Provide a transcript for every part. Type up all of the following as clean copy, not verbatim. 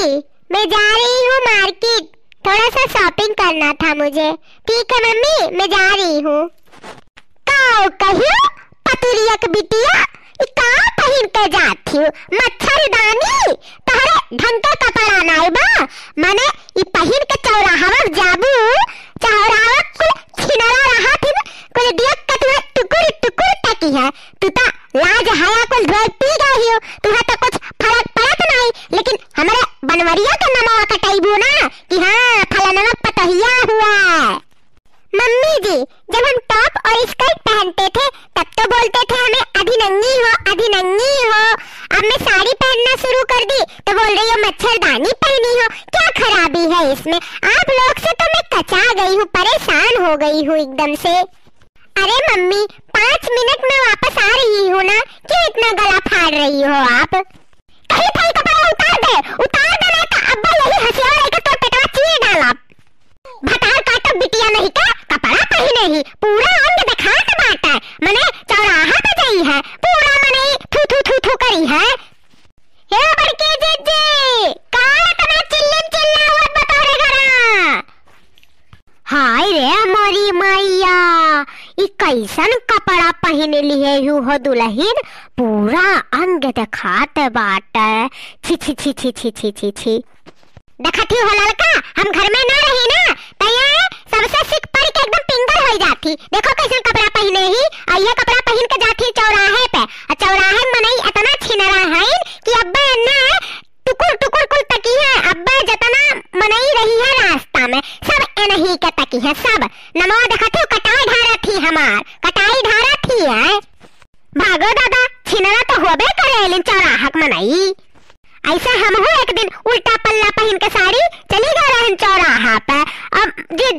मैं जा रही हूँ मार्केट, थोड़ा सा शॉपिंग करना था मुझे। ठीक है मम्मी, मैं जा रही हूँ। कहियो पतुरिया के बिटिया कहाँ पहन के जाती हूँ? मच्छरदानी तोहरे ढंग का कपड़ा नहीं बा, माने ये पहन के चौराहा जाबू, चौराहा कुल छिनरा रहा थी ना, कुल देख के तुम्हें टुकुर टुकुर तकी है। तू तो लाज हया कुल रोज पी गई हो, तुम्हें तो कुछ फर्क पड़त नहीं, लेकिन हमारे बनवरिया का नमवा कटाईबू ना कि हाँ फलाना पतहिया हुआ। मम्मी जी, जब हम टॉप और स्कर्ट पहनते थे तब तो बोलते थे हमें अभिनंगी हो, अभिनंगी हो। अब मैं साड़ी पहनना शुरू कर दी तो बोल रही हो मच्छरदानी पहनी हो। क्या खराबी है इसमें? आप लोग से तो मैं कचा गई हूँ, परेशान हो गई हूँ एकदम से। अरे मम्मी, 5 मिनट में वापस आ रही हूँ ना, क्यों इतना गला फाड़ रही हो आप? कहीं कहीं कपड़ा उतार दे ना तो अब्बा यही हंसिया लेकर तो पेटवा चीर डाला। भटार काटो बिटिया नहीं का, कपड़ा पहने ही पूरा अंग दिखा के बाटा है, मने चौराहा पे गई है पूरा, मने थू थू थू थू करी है। हे बड़के जीजी, काहे तना चिल्लम चिल्लावत बतोरे घरा? हाय रे हमारी मैया, ई कैसन कपड़ा पहने लिए हो दुल्हन, पूरा अंग दिखाते बाटे। छी छी छी छी छी छी छी छी। देखती हो लड़का, हम घर में ना रही ना तो ये सबसे सिक पड़ के एकदम पिंगल हो जाती। देखो कैसे कपड़ा पहने ही, और ये कपड़ा पहन के जाती चौराहे पे, और चौराहे में नहीं इतना छिनरा है कि अब्बा ने टुकुर टुकुर कुल तकी है। अब्बा जितना मनई रही है रास्ता में सब नहीं के तकी है, सब नमो देखती हो कटाई धारा थी, हमार कटाई धारा थी है। भागो दादा, छिनरा तो होबे करे लेकिन चौराहा मनई। ऐसा हम हो एक दिन उल्टा पल्ला पहन के साड़ी चली गए चौराहा पे। अब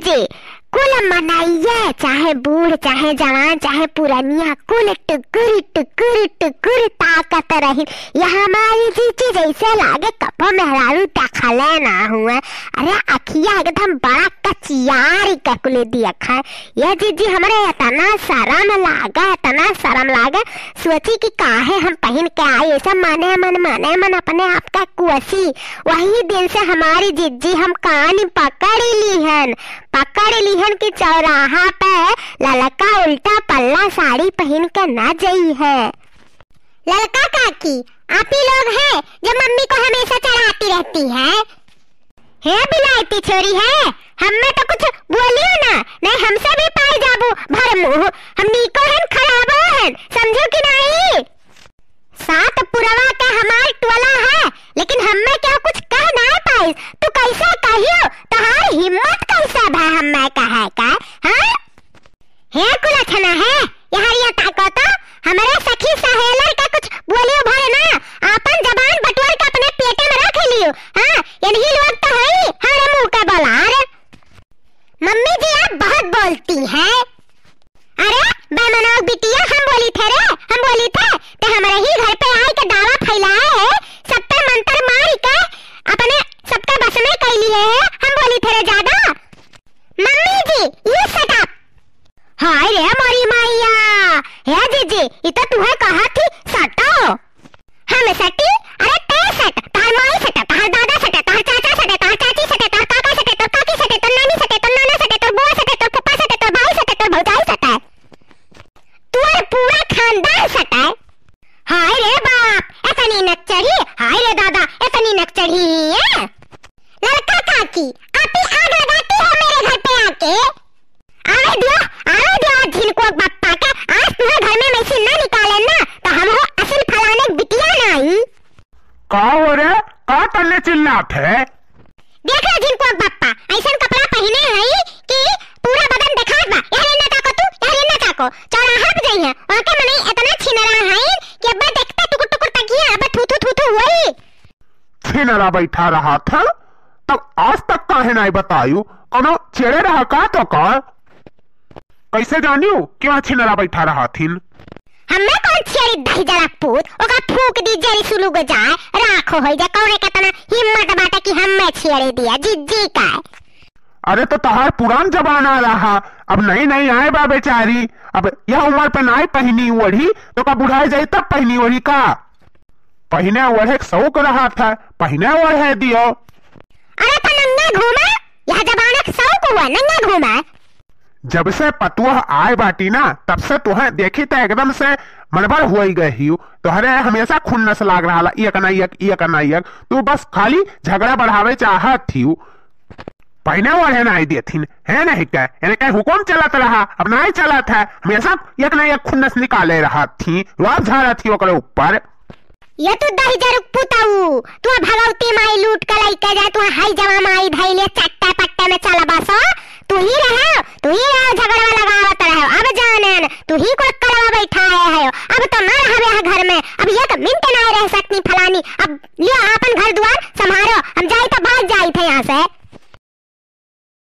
जी कुल मनाइए, चाहे बूढ़ चाहे जवान चाहे पुरानिया, कुल टुकुर टुकुर टुकुर ताकत रही। यहाँ हमारी जीजी जैसे लागे कपो मेहरारू टखले ना हुए। अरे अखिया एकदम बड़ा कचियारी ककुले दिखा। यह जीजी हमारे इतना शर्म लागे, सोची कि काहे हम पहन के आए, ऐसा माने मन अपने आप का कुसी। वही दिन से हमारी जीजी हम कहानी पकड़ ली कि चौराहा पे ललका उल्टा पल्ला साड़ी पहन के ना जाई है। ललका काकी, आप ही लोग हैं जो मम्मी को हमेशा चढ़ाती रहती है बिलायती छोरी है। हमें तो कुछ बोलियो ना, नहीं हमसे भी पाई जाबू भर मुंह, हमनी को हन खराबो हन, समझो कि नहीं? सात पुरवा का हमार टोला है, लेकिन हमें क्या कुछ कह ना पाई। तू कैसे कहियो, तोहार हिम्मत कैसे भा हमें कहे का? हाँ हे कुल छना है यहाँ ये ताको तो हमारे सखी सहेलर का कुछ बोलियो भरे ना, अपन जबान बटोर के अपने पेटे में रख लियो। हाँ यही लोग तो है हमारे मुंह का बलार। मम्मी जी आप बहुत बोलती हैं। अरे बेमनाग बिटिया, हम बोली थे तो हमारे ही घर पे आए के दावा फैलाए है, सब पे मंत्र मार के अपने सबके बस में कर लिए है। हम बोली थे ज्यादा। मम्मी जी ये सेटअप, हाय रे हमारी मैया, हे जीजी ये तो तुम्हें कहा थी सटो, हम सटी। अरे ते सट, तार माई सट, तार दादा सट, तार चाचा सट, तार चाची सट, तार काका सट, तार काकी सट, तार नानी सट, तार नाना सट, तार बुआ सट, तार पप्पा सट, तार भाई सट, तार भौजाई सट, तू पूरा खानदान सट है। हाय रे बाप, इतनी नक चढ़ी, हाय रे दादा इतनी नक चढ़ी है। लड़का काकी आप ही आग लगाती है मेरे घर पे आके। आवे दियो जिनको बापा का, आज तुम्हें घर में वैसे ना निकाले ना तो हम हो असल फलाने बिटिया नहीं। का हो रे, का तल्ले चिल्लात है? देखो जिनको बापा ऐसा कपड़ा पहने है कि पूरा बदन दिखा बा। यार ना ताको चौराहा पे गई है, वहां के मने इतना छिनरा है कि अब्बा देखते टुकुर टुकुर तकिया, अब्बा थू थू थू थू हुई। छिनरा बैठा रहा था तब आज तक काहे नहीं बतायू, कोनो छेड़े रहा का तो का? कैसे जानियो क्या छिनरा बैठा रहा थिन? हमें कौन छेड़ी दही जरा पूत, ओका फूक दी जरी सुलू गो जाए, राखो होई जा कौने केतना हिम्मत बाटा कि हमें छेड़े दिया जिज्जी का। अरे तो तहार पुरान जमाना रहा, अब नहीं आए बा बेचारी। अब यह उम्र पे नहीं पहनी ओढ़ी तो का बुढ़ाई जाए तब पहनी ओढ़ी का? पहने ओढ़े शौक रहा था, पहने ओढ़े दियो। अरे तो नंगा घूमा, यह जमाना का शौक हुआ नंगा घूमा। जब से पतुआ आए बाटी ना तब से तुहे देखी तो एकदम से मनबर हो गई। तुहरे हमेशा खुन्नस लाग रहा, एक ना एक तू बस खाली झगड़ा बढ़ावे चाहत थी। पहने ओढ़े ना देथिन है नहीं क्या हुकुम चलत रहा, अब नहीं चलत है, हमेशा एक ना एक खुन्नस निकाले रहा थी, रोब झाड़ा थी ओकरे ऊपर। ये तो दही जरुक पुताऊ, तू भगवती माई लूट के लइके जाए, तू हाई जवा माई धैले चट्टे पट्टे में चला बस। तू ही रहे झगड़ा लगावत रहे, अब जाने तू ही को करवा बैठा है। अब तो मैं रहबे घर में, अब एक मिनट नहीं रह सकती फलानी, अब लियो अपन घर द्वार संभालो, हम जाई तो भाग जाई थे यहाँ से।